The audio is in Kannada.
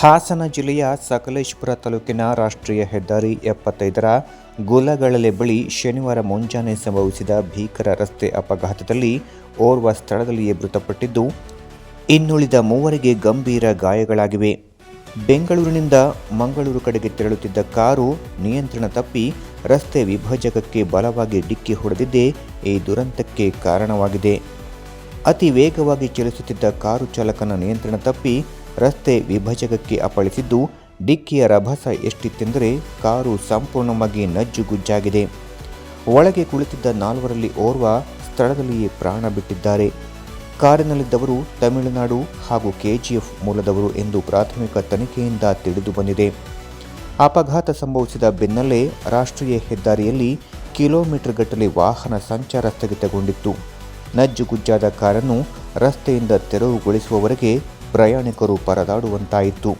ಹಾಸನ ಜಿಲ್ಲೆಯ ಸಕಲೇಶಪುರ ತಾಲೂಕಿನ ರಾಷ್ಟ್ರೀಯ ಹೆದ್ದಾರಿ 75ರ ಗುಲಗಳಲೆ ಬಳಿ ಶನಿವಾರ ಮುಂಜಾನೆ ಸಂಭವಿಸಿದ ಭೀಕರ ರಸ್ತೆ ಅಪಘಾತದಲ್ಲಿ ಓರ್ವ ಸ್ಥಳದಲ್ಲಿಯೇ ಮೃತಪಟ್ಟಿದ್ದು, ಇನ್ನುಳಿದ ಮೂವರಿಗೆ ಗಂಭೀರ ಗಾಯಗಳಾಗಿವೆ. ಬೆಂಗಳೂರಿನಿಂದ ಮಂಗಳೂರು ಕಡೆಗೆ ತೆರಳುತ್ತಿದ್ದ ಕಾರು ನಿಯಂತ್ರಣ ತಪ್ಪಿ ರಸ್ತೆ ವಿಭಜಕಕ್ಕೆ ಬಲವಾಗಿ ಡಿಕ್ಕಿ ಹೊಡೆದಿದ್ದೇ ಈ ದುರಂತಕ್ಕೆ ಕಾರಣವಾಗಿದೆ. ಅತಿ ವೇಗವಾಗಿ ಚಲಿಸುತ್ತಿದ್ದ ಕಾರು ಚಾಲಕನ ನಿಯಂತ್ರಣ ತಪ್ಪಿ ರಸ್ತೆ ವಿಭಜಕಕ್ಕೆ ಅಪ್ಪಳಿಸಿದ್ದು, ಡಿಕ್ಕಿಯ ರಭಸ ಎಷ್ಟಿತ್ತೆಂದರೆ ಕಾರು ಸಂಪೂರ್ಣವಾಗಿ ನಜ್ಜುಗುಜ್ಜಾಗಿದೆ. ಒಳಗೆ ಕುಳಿತಿದ್ದ ನಾಲ್ವರಲ್ಲಿ ಓರ್ವ ಸ್ಥಳದಲ್ಲಿಯೇ ಪ್ರಾಣ ಬಿಟ್ಟಿದ್ದಾರೆ. ಕಾರಿನಲ್ಲಿದ್ದವರು ತಮಿಳುನಾಡು ಹಾಗೂ ಕೆಜಿಎಫ್ ಮೂಲದವರು ಎಂದು ಪ್ರಾಥಮಿಕ ತನಿಖೆಯಿಂದ ತಿಳಿದು ಬಂದಿದೆ. ಅಪಘಾತ ಸಂಭವಿಸಿದ ಬೆನ್ನಲ್ಲೇ ರಾಷ್ಟ್ರೀಯ ಹೆದ್ದಾರಿಯಲ್ಲಿ ಕಿಲೋಮೀಟರ್ ಗಟ್ಟಲೆ ವಾಹನ ಸಂಚಾರ ಸ್ಥಗಿತಗೊಂಡಿತ್ತು. ನಜ್ಜುಗುಜ್ಜಾದ ಕಾರನ್ನು ರಸ್ತೆಯಿಂದ ತೆರವುಗೊಳಿಸುವವರೆಗೆ ಪ್ರಯಾಣಿಕರು ಪರದಾಡುವಂತಾಯಿತು.